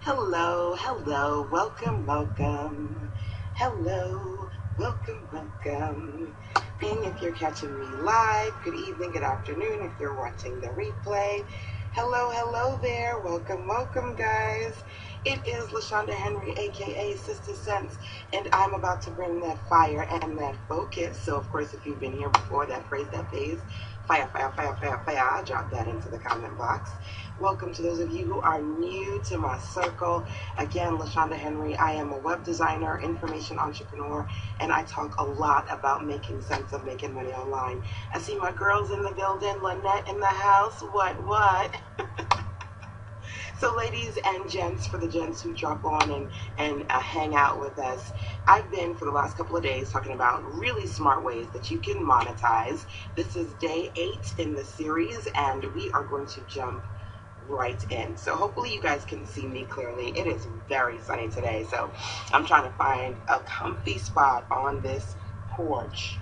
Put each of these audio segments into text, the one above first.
Hello, hello, welcome, welcome. Hello, welcome, welcome. And if you're catching me live, good evening, good afternoon. If you're watching the replay, hello, hello there. Welcome, welcome, guys. It is LaShanda Henry, aka Sister Sense, and I'm about to bring that fire and that focus. So, of course, if you've been here before, that phrase that pays, fire, fire, fire, fire, fire, I'll drop that into the comment box. Welcome to those of you who are new to my circle. Again, LaShanda Henry. I am a web designer, information entrepreneur, and I talk a lot about making sense of making money online. I see my girls in the building, Lynette in the house. What? So ladies and gents, for the gents who drop on and hang out with us, I've been for the last couple of days talking about really smart ways that you can monetize. This is day 8 in the series, and we are going to jump right in. So hopefully you guys can see me clearly. It is very sunny today, so I'm trying to find a comfy spot on this porch,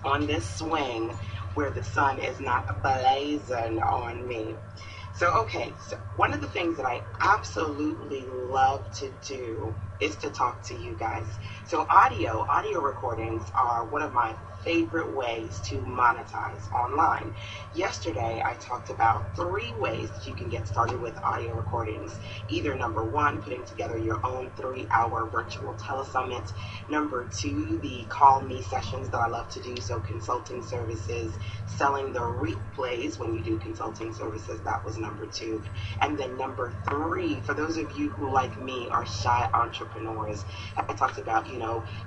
on this swing, where the sun is not blazing on me. So one of the things that I absolutely love to do is to talk to you guys. So audio recordings are one of my favorite ways to monetize online. Yesterday, I talked about 3 ways that you can get started with audio recordings. Either number 1, putting together your own 3-hour virtual telesummit. Number 2, the call me sessions that I love to do. So consulting services, selling the replays when you do consulting services, that was number 2. And then number 3, for those of you who like me are shy entrepreneurs, I talked about,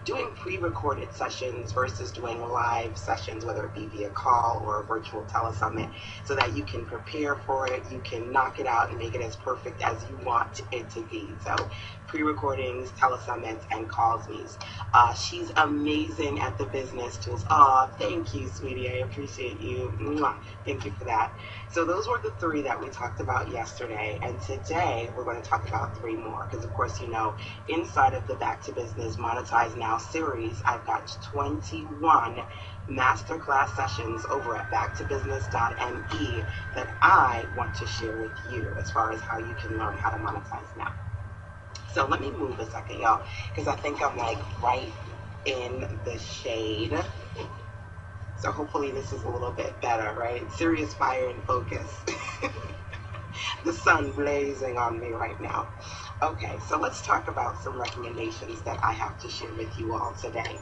doing pre-recorded sessions versus doing live sessions, whether it be via call or a virtual telesummit, so that you can prepare for it, you can knock it out and make it as perfect as you want it to be. So pre-recordings, telesummits, and calls me's. She's amazing at the business tools. Thank you, sweetie. I appreciate you. Mwah. Thank you for that. So those were the 3 that we talked about yesterday, and today we're going to talk about 3 more, because of course, inside of the Back to Business Monetize Now series, I've got 21 masterclass sessions over at backtobusiness.me that I want to share with you as far as how you can learn how to monetize now. So let me move a second, y'all, because I think I'm like right in the shade. So hopefully this is a little bit better, right? Serious fire and focus. The sun blazing on me right now. Okay, so let's talk about some recommendations that I have to share with you all today.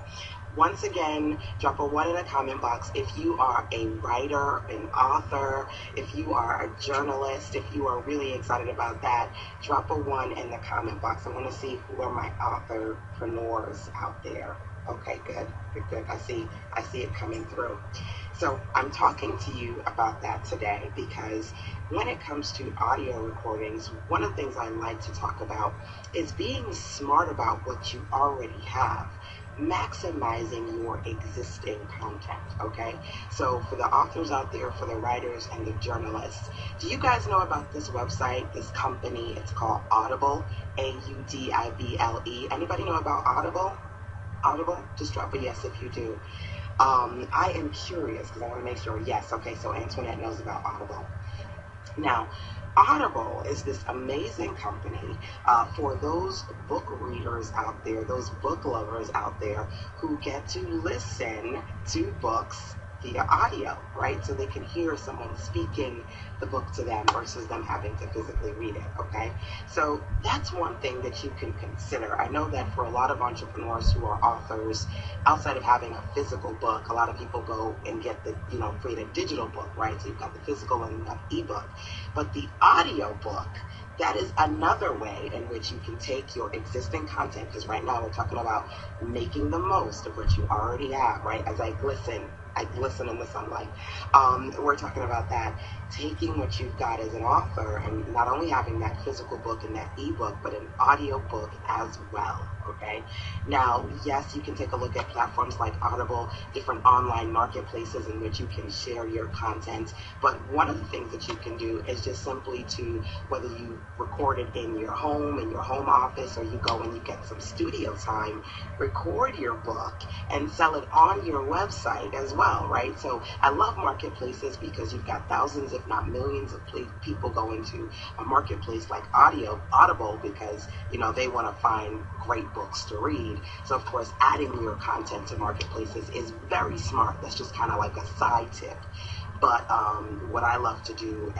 Once again, drop a 1 in the comment box if you are a writer, an author, if you are a journalist, if you are really excited about that, drop a 1 in the comment box. I want to see who are my authorpreneurs out there. Okay, good. I see it coming through. So I'm talking to you about that today because when it comes to audio recordings, one of the things I like to talk about is being smart about what you already have, maximizing your existing content, okay? So for the authors out there, for the writers and the journalists, do you guys know about this website, this company? It's called Audible, Audible. Anybody know about Audible? Audible? Just drop a yes if you do. I am curious because I want to make sure. Yes, okay, so Antoinette knows about Audible. Now, Audible is this amazing company for those book readers out there, those book lovers out there who get to listen to books via audio, right? So they can hear someone speaking the book to them versus them having to physically read it, okay? So that's one thing that you can consider. I know that for a lot of entrepreneurs who are authors, outside of having a physical book, a lot of people go and get the, create a digital book, right? So you've got the physical and you've got ebook. But the audio book, that is another way in which you can take your existing content, because right now we're talking about making the most of what you already have, right? As I glisten in the sunlight. We're talking about that, taking what you've got as an author and not only having that physical book and that ebook, but an audio book as well, okay? Now, yes, you can take a look at platforms like Audible, different online marketplaces in which you can share your content, but one of the things that you can do is just simply to, whether you record it in your home office, or you go and you get some studio time, record your book and sell it on your website as well. well, right? So I love marketplaces because you've got thousands, if not millions, of people going to a marketplace like Audible because, they want to find great books to read. So of course, adding your content to marketplaces is very smart. That's just kind of like a side tip. But what I love to do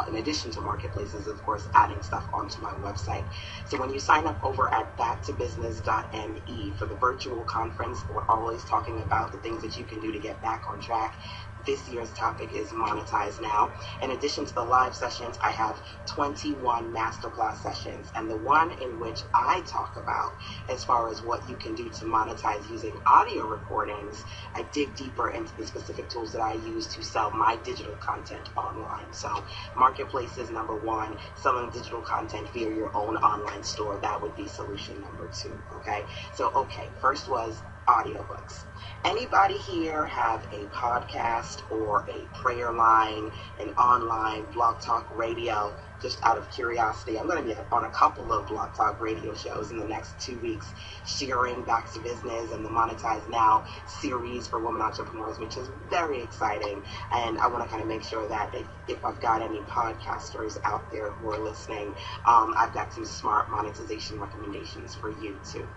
in addition to marketplaces, of course, adding stuff onto my website. So when you sign up over at backtobusiness.me for the virtual conference, we're always talking about the things that you can do to get back on track. This year's topic is Monetize Now. In addition to the live sessions, I have 21 masterclass sessions. And the one in which I talk about as far as what you can do to monetize using audio recordings, I dig deeper into the specific tools that I use to sell my digital content online. So marketplace is number one, selling digital content via your own online store. That would be solution number two, okay? So, first was audiobooks. Anybody here have a podcast or a prayer line, an online blog talk radio? Just out of curiosity, I'm going to be on a couple of blog talk radio shows in the next 2 weeks, sharing Back to Business and the Monetize Now series for women entrepreneurs, which is very exciting. And I want to kind of make sure that if I've got any podcasters out there who are listening, I've got some smart monetization recommendations for you too.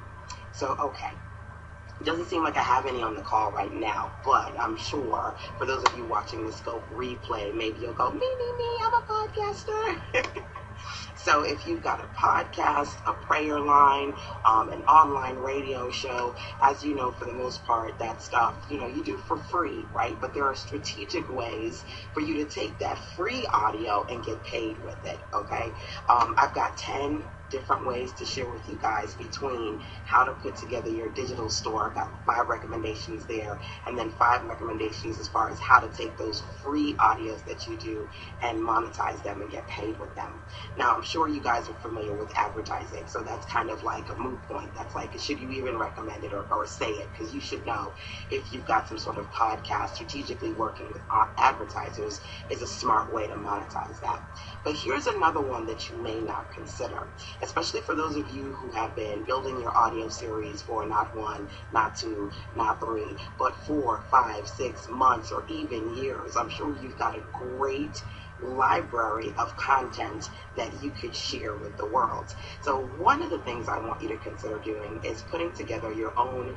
So, it doesn't seem like I have any on the call right now, but I'm sure for those of you watching the Scope replay, maybe you'll go, me, I'm a podcaster. So if you've got a podcast, a prayer line, an online radio show, as you know, for the most part, that stuff, you do for free, right? But there are strategic ways for you to take that free audio and get paid with it, okay? I've got 10 different ways to share with you guys between how to put together your digital store. I've got 5 recommendations there, and then 5 recommendations as far as how to take those free audios that you do and monetize them and get paid with them. Now, I'm sure you guys are familiar with advertising, so that's kind of like a moot point. That's like, should you even recommend it or say it? Because you should know if you've got some sort of podcast, strategically working with advertisers is a smart way to monetize that. But here's another one that you may not consider, especially for those of you who have been building your audio series for not 1, not 2, not 3, but 4, 5, 6 months or even years. I'm sure you've got a great library of content that you could share with the world. So one of the things I want you to consider doing is putting together your own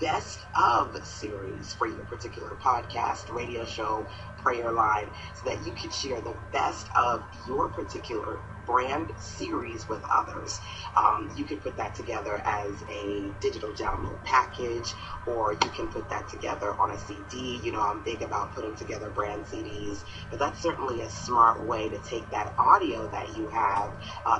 best of series for your particular podcast, radio show, prayer line, so that you can share the best of your particular brand series with others. You can put that together as a digital download package, or you can put that together on a CD. I'm big about putting together brand CDs, but that's certainly a smart way to take that audio that you have,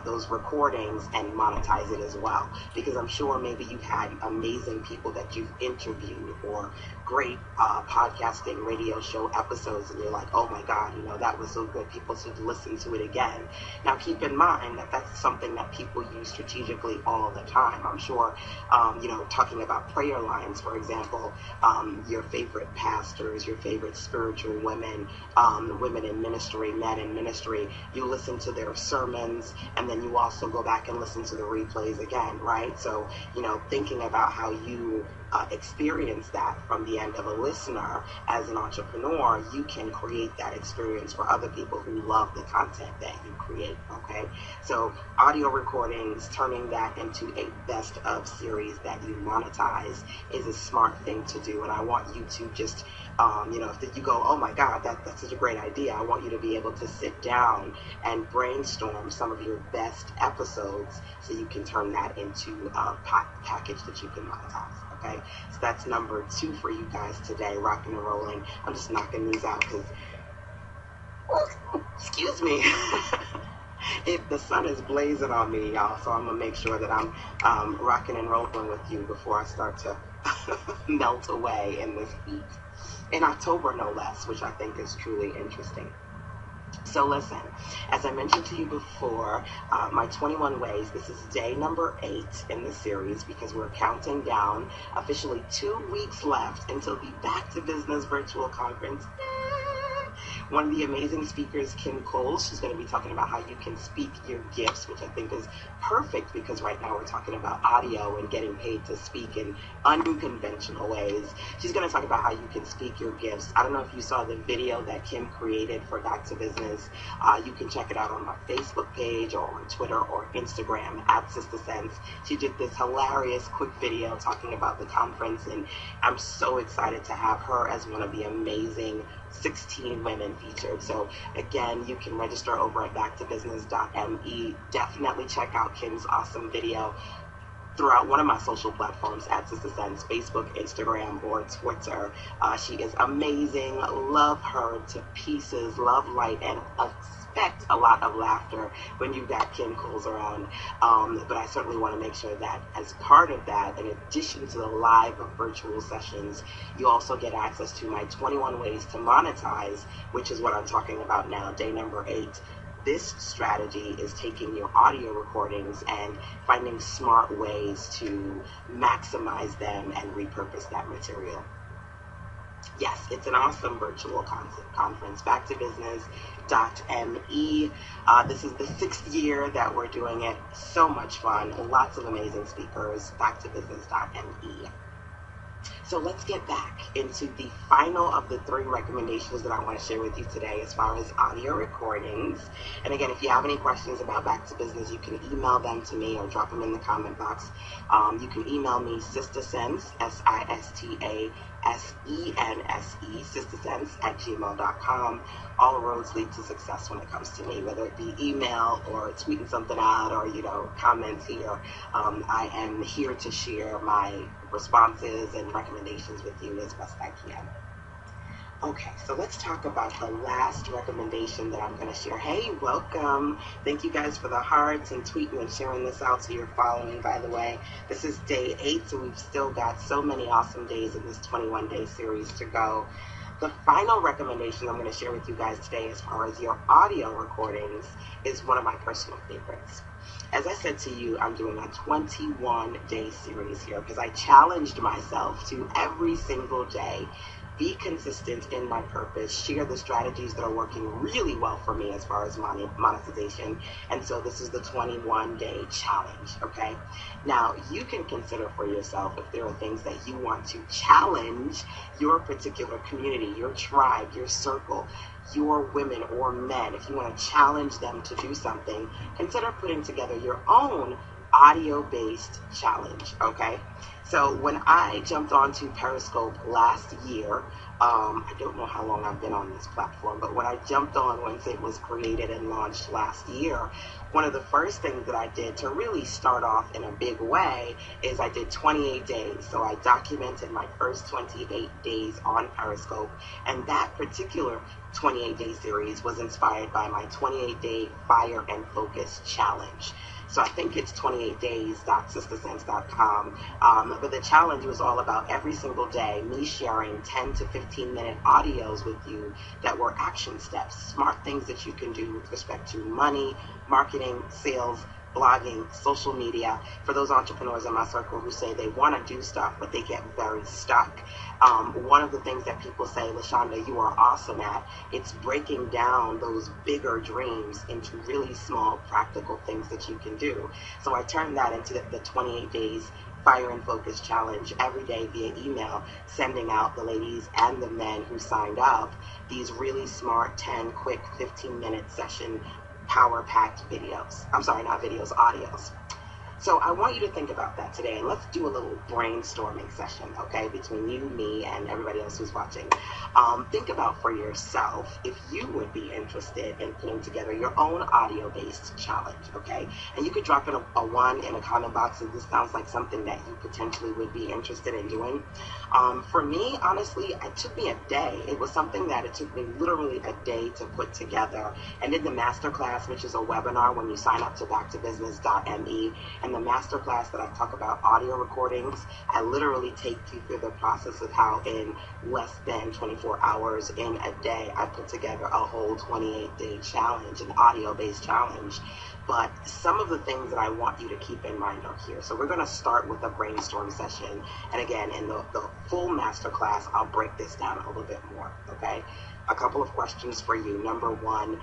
those recordings, and monetize it as well. Because I'm sure maybe you've had amazing people that you've interviewed or great podcasting radio show episodes, and you're like, oh my God, that was so good. People should listen to it again. Now, keep in mind that that's something that people use strategically all the time. I'm sure, talking about prayer lines, for example, your favorite pastors, your favorite spiritual women, women in ministry, men in ministry, you listen to their sermons, and then you also go back and listen to the replays again, right? So, thinking about how you experience that from the end of a listener as an entrepreneur, you can create that experience for other people who love the content that you create, okay? So audio recordings, turning that into a best of series that you monetize is a smart thing to do. And I want you to just, if you go, oh my God, that's such a great idea, I want you to be able to sit down and brainstorm some of your best episodes so you can turn that into a package that you can monetize. Okay, so that's number 2 for you guys today, rocking and rolling. I'm just knocking these out because, excuse me, the sun is blazing on me, y'all, so I'm going to make sure that I'm rocking and rolling with you before I start to melt away in this heat. In October, no less, which I think is truly interesting. So listen, as I mentioned to you before, my 21 ways, this is day number 8 in the series because we're counting down officially 2 weeks left until the Back to Business virtual conference. One of the amazing speakers, Kim Cole, she's going to be talking about how you can speak your gifts, which I think is perfect because right now we're talking about audio and getting paid to speak in unconventional ways. She's going to talk about how you can speak your gifts. I don't know if you saw the video that Kim created for Back to Business. You can check it out on my Facebook page or on Twitter or Instagram at Sister Sense. She did this hilarious quick video talking about the conference, and I'm so excited to have her as one of the amazing 16 women featured. So again, you can register over at backtobusiness.me. Definitely check out Kim's awesome video throughout one of my social platforms at Sister Sense, Facebook, Instagram, or Twitter. She is amazing. Love her to pieces. Love light and expect a lot of laughter when you've got Kim Coles around. But I certainly want to make sure that as part of that, in addition to the live virtual sessions, you also get access to my 21 ways to monetize, which is what I'm talking about now, day number 8. This strategy is taking your audio recordings and finding smart ways to maximize them and repurpose that material. Yes, it's an awesome virtual conference, backtobusiness.me. This is the 6th year that we're doing it. So much fun. Lots of amazing speakers, backtobusiness.me. So let's get back into the final of the 3 recommendations that I want to share with you today as far as audio recordings. And again, if you have any questions about Back to Business, you can email them to me or drop them in the comment box. You can email me sistersense, SISTASENSE, sistersense @gmail.com. All roads lead to success when it comes to me, whether it be email or tweeting something out or, comments here. I am here to share my responses and recommendations with you as best I can. Okay, so let's talk about the last recommendation that I'm going to share. Hey, welcome. Thank you guys for the hearts and tweeting and sharing this out so you're following, by the way. This is day 8, so we've still got so many awesome days in this 21-day series to go. The final recommendation I'm going to share with you guys today as far as your audio recordings is one of my personal favorites. As I said to you, I'm doing a 21-day series here because I challenged myself to every single day be consistent in my purpose, share the strategies that are working really well for me as far as monetization. And so this is the 21-day challenge, okay? Now, you can consider for yourself if there are things that you want to challenge your particular community, your tribe, your circle, your women or men. If you want to challenge them to do something, consider putting together your own audio-based challenge, okay? So when I jumped onto Periscope last year, I don't know how long I've been on this platform, but when I jumped on once it was created and launched last year, one of the first things that I did to really start off in a big way is I did 28 days. So I documented my first 28 days on Periscope, and that particular 28-day series was inspired by my 28-day Fire and Focus Challenge. So I think it's 28days.sistersense.com. But the challenge was all about every single day me sharing 10 to 15-minute audios with you that were action steps, smart things that you can do with respect to money, marketing, sales, blogging, social media, for those entrepreneurs in my circle who say they want to do stuff, but they get very stuck. One of the things that people say, LaShanda, you are awesome at, it's breaking down those bigger dreams into really small, practical things that you can do. So I turned that into the 28 days Fire and Focus Challenge every day via email, sending out the ladies and the men who signed up these really smart 10 quick 15-minute session power-packed videos. I'm sorry, not videos, audios. So I want you to think about that today, and let's do a little brainstorming session, okay, between you, me, and everybody else who's watching. Think about for yourself if you would be interested in putting together your own audio-based challenge, okay? And you could drop in a 1 in a comment box if this sounds like something that you potentially would be interested in doing. For me, honestly, it took me a day. It was something that it took me literally a day to put together. And in the masterclass, which is a webinar when you sign up to backtobusiness.me, and the masterclass that I talk about audio recordings, I literally take you through the process of how in less than 24 hours in a day, I put together a whole 28-day challenge, an audio-based challenge. But some of the things that I want you to keep in mind are here. So we're going to start with a brainstorm session. And again, in the full masterclass, I'll break this down a little bit more, okay? a couple of questions for you. Number one,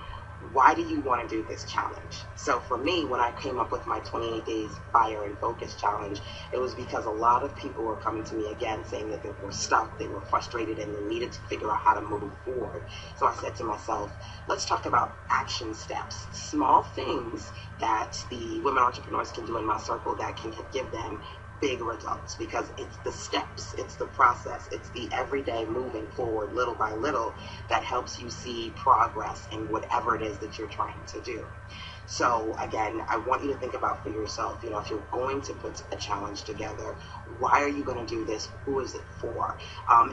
why do you want to do this challenge? So for me, when I came up with my 28 days fire and focus challenge, it was because a lot of people were coming to me again saying that they were stuck, they were frustrated, and they needed to figure out how to move forward. So I said to myself, let's talk about action steps, small things that the women entrepreneurs can do in my circle that can give them big results, because it's the steps, it's the process, it's the everyday moving forward little by little that helps you see progress in whatever it is that you're trying to do. So again, I want you to think about for yourself, if you're going to put a challenge together, why are you going to do this? Who is it for?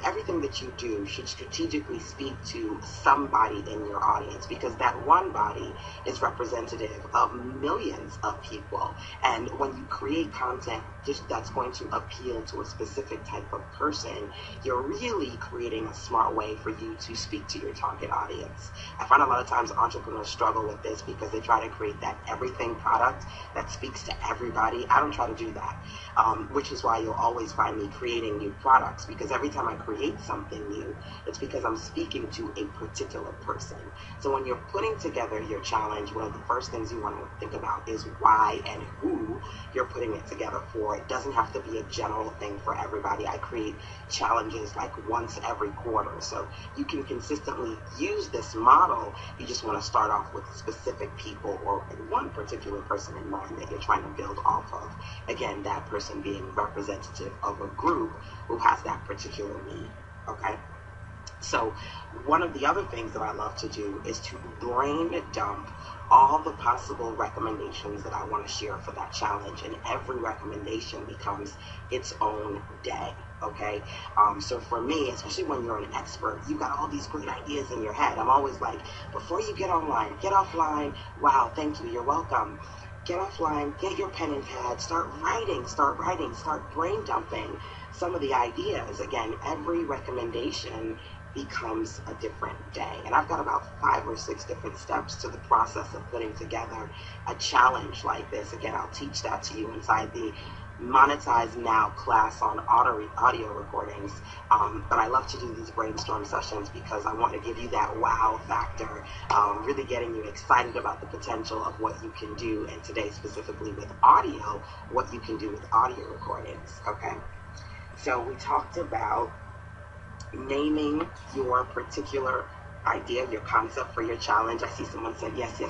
Everything that you do should strategically speak to somebody in your audience, because that one body is representative of millions of people. And when you create content that's going to appeal to a specific type of person, you're really creating a smart way for you to speak to your target audience. I find a lot of times entrepreneurs struggle with this because they try to create that everything product that speaks to everybody. I don't try to do that, which is why you'll always find me creating new products, because every time I create something new, it's because I'm speaking to a particular person. So when you're putting together your challenge, one of the first things you want to think about is why and who you're putting it together for. It doesn't have to be a general thing for everybody. I create challenges like once every quarter, so you can consistently use this model. You just want to start off with specific people or one particular person in mind that you're trying to build off of. Again, that person being representative of a group who has that particular need. Okay? So one of the other things that I love to do is to brain dump all the possible recommendations that I want to share for that challenge, and every recommendation becomes its own day. Okay, so for me, especially when you're an expert, you got all these great ideas in your head. I'm always like, before you get online, get offline. Wow, thank you, you're welcome. Get offline, get your pen and pad, start writing, start brain dumping some of the ideas. Again, every recommendation becomes a different day. And I've got about 5 or 6 different steps to the process of putting together a challenge like this. Again, I'll teach that to you inside the Monetize Now class on audio recordings. But I love to do these brainstorm sessions because I want to give you that wow factor, really getting you excited about the potential of what you can do, and today specifically with audio, what you can do with audio recordings. Okay, so we talked about naming your particular idea, your concept for your challenge. I see someone said yes.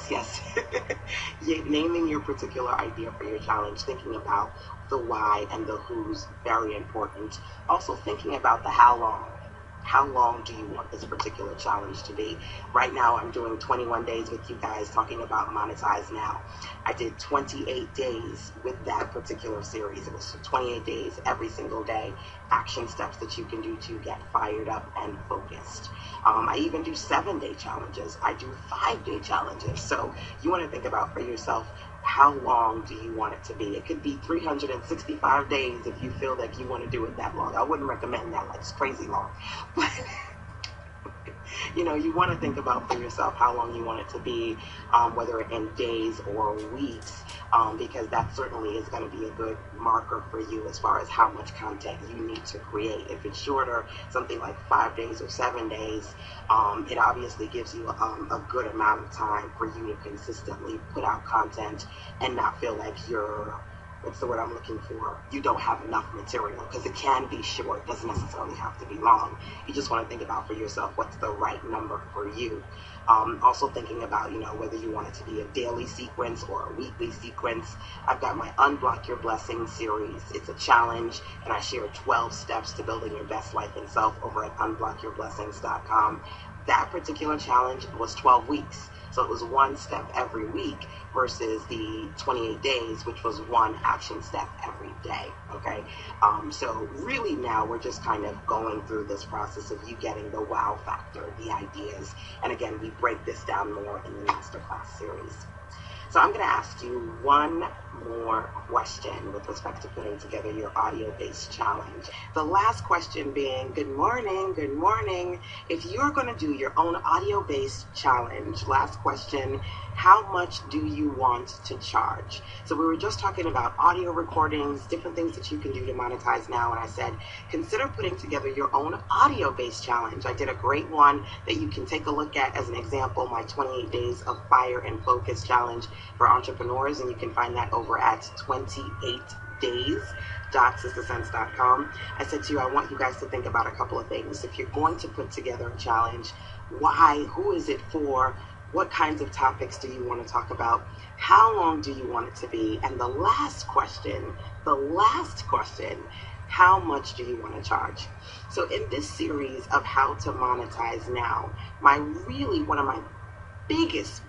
Naming your particular idea for your challenge, thinking about the why and the who's very important. Also thinking about the how long. How long do you want this particular challenge to be? Right now, I'm doing 21 days with you guys talking about Monetize Now. I did 28 days with that particular series. It was 28 days every single day, action steps that you can do to get fired up and focused. I even do 7-day challenges. I do 5-day challenges. So you want to think about for yourself, how long do you want it to be? It could be 365 days if you feel like you want to do it that long. I wouldn't recommend that, like it's crazy long. But you want to think about for yourself how long you want it to be, whether in days or weeks, because that certainly is going to be a good marker for you as far as how much content you need to create. If it's shorter, something like 5 days or 7 days, it obviously gives you a good amount of time for you to consistently put out content and not feel like what's the word I'm looking for? You don't have enough material, because it can be short. It doesn't necessarily have to be long. You just want to think about for yourself what's the right number for you. Also thinking about, whether you want it to be a daily sequence or a weekly sequence. I've got my Unblock Your Blessings series. It's a challenge, and I share 12 steps to building your best life and self over at unblockyourblessings.com. That particular challenge was 12 weeks. So it was one step every week versus the 28 days, which was one action step every day. Okay. So really now we're just kind of going through this process of you getting the wow factor, the ideas. And again, we break this down more in the masterclass series. So I'm going to ask you one more question with respect to putting together your audio-based challenge. The last question being, good morning. If you're going to do your own audio-based challenge, last question, how much do you want to charge? So we were just talking about audio recordings, different things that you can do to monetize now, and I said, consider putting together your own audio-based challenge. I did a great one that you can take a look at as an example, my 28 Days of Fire and Focus Challenge for entrepreneurs, and you can find that over at 28days.sistasense.com. I said to you, I want you guys to think about a couple of things. If you're going to put together a challenge, why? Who is it for? What kinds of topics do you want to talk about? How long do you want it to be? And the last question, how much do you want to charge? So in this series of how to monetize now, one of my biggest,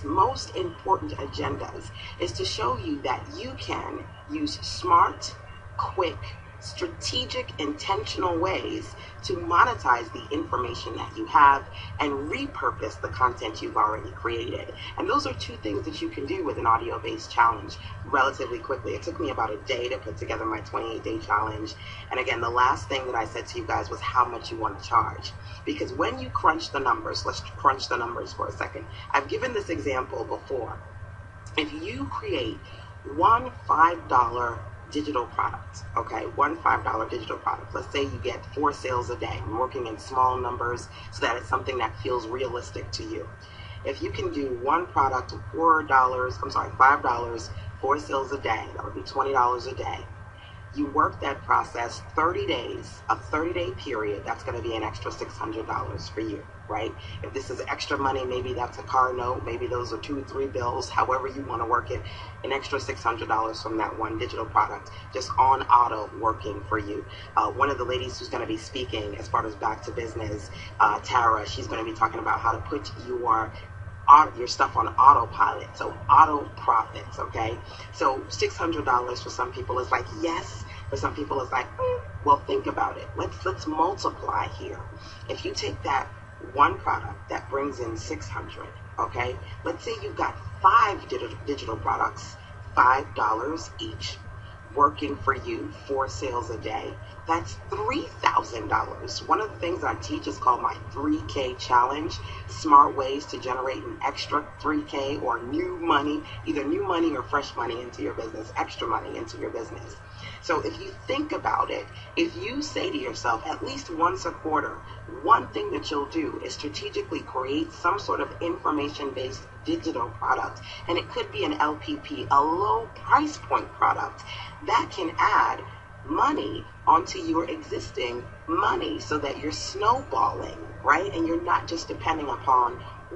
most important agendas is to show you that you can use smart, quick, strategic, intentional ways to monetize the information that you have and repurpose the content you've already created. And those are two things that you can do with an audio-based challenge relatively quickly. It took me about a day to put together my 28-day challenge. And again, the last thing that I said to you guys was how much you want to charge. Because when you crunch the numbers, let's crunch the numbers for a second. I've given this example before. If you create one $5 digital product, okay, one $5 digital product. Let's say you get 4 sales a day. I'm working in small numbers so that it's something that feels realistic to you. If you can do one product $5, 4 sales a day, that would be $20 a day. You work that process 30 days, a 30-day period, that's going to be an extra $600 for you, right? If this is extra money, maybe that's a car note, maybe those are 2 or 3 bills, however you want to work it, an extra $600 from that one digital product, just on auto working for you. One of the ladies who's going to be speaking as part of Back to Business, Tara, she's going to be talking about how to put your stuff on autopilot, so auto profits, okay? So $600 for some people is like yes, for some people it's like well, think about it. Let's multiply here. If you take that one product that brings in 600, okay, let's say you've got 5 digital products, $5 each, working for you, 4 sales a day. That's $3,000. One of the things I teach is called my 3K challenge, smart ways to generate an extra 3K or new money, either new money or fresh money into your business, extra money into your business. So if you think about it, if you say to yourself at least once a quarter, one thing that you'll do is strategically create some sort of information-based digital product, and it could be an LPP, a low price point product that can add money onto your existing money so that you're snowballing, right? And you're not just depending upon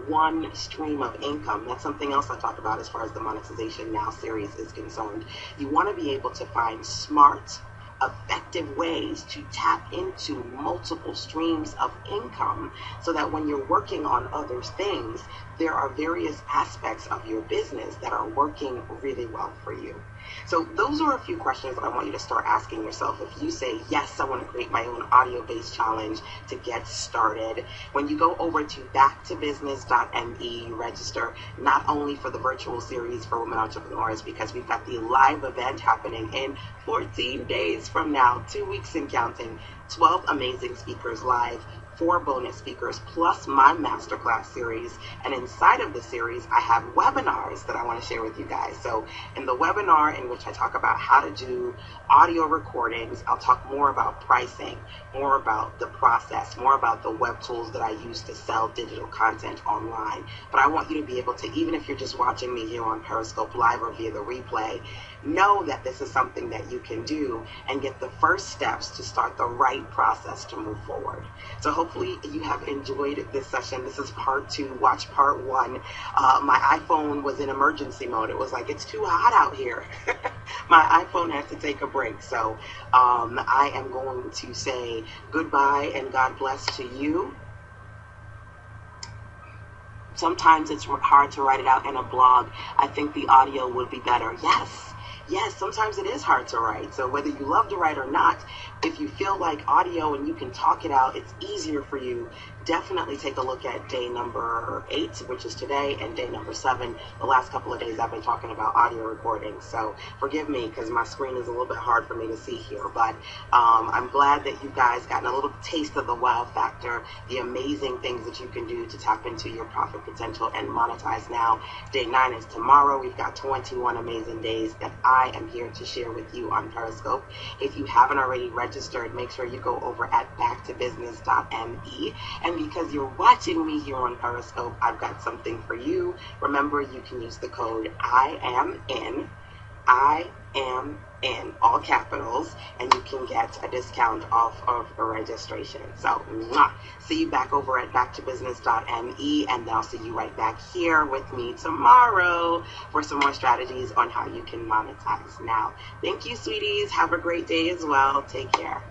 one stream of income. That's something else I talk about as far as the Monetization Now series is concerned. You want to be able to find smart, effective ways to tap into multiple streams of income so that when you're working on other things, there are various aspects of your business that are working really well for you. So those are a few questions that I want you to start asking yourself. If you say, yes, I want to create my own audio-based challenge to get started, when you go over to backtobusiness.me, you register not only for the virtual series for women entrepreneurs, because we've got the live event happening in 14 days from now, 2 weeks and counting, 12 amazing speakers live, 4 bonus speakers, plus my masterclass series. And inside of the series, I have webinars that I want to share with you guys. So in the webinar in which I talk about how to do audio recordings, I'll talk more about pricing, more about the process, more about the web tools that I use to sell digital content online. But I want you to be able to, even if you're just watching me here on Periscope Live or via the replay, know that this is something that you can do and get the first steps to start the right process to move forward. So hopefully you have enjoyed this session. This is part 2. Watch part 1. My iPhone was in emergency mode. It was like, it's too hot out here. My iPhone has to take a break. So I am going to say goodbye and God bless to you. Sometimes it's hard to write it out in a blog. I think the audio would be better. Yes, sometimes it is hard to write. So whether you love to write or not, if you feel like audio and you can talk it out, it's easier for you. definitely take a look at day number 8, which is today, and day number 7. The last couple of days I've been talking about audio recording, so forgive me because my screen is a little bit hard for me to see here, but I'm glad that you guys gotten a little taste of the wow factor, the amazing things that you can do to tap into your profit potential and monetize now. Day 9 is tomorrow. We've got 21 amazing days that I am here to share with you on Periscope. If you haven't already registered, make sure you go over at backtobusiness.me. And because you're watching me here on Periscope, I've got something for you. Remember, you can use the code I am in all capitals, and you can get a discount off of a registration. So, see you back over at backtobusiness.me, and I'll see you right back here with me tomorrow for some more strategies on how you can monetize now. Thank you, sweeties. Have a great day as well. Take care.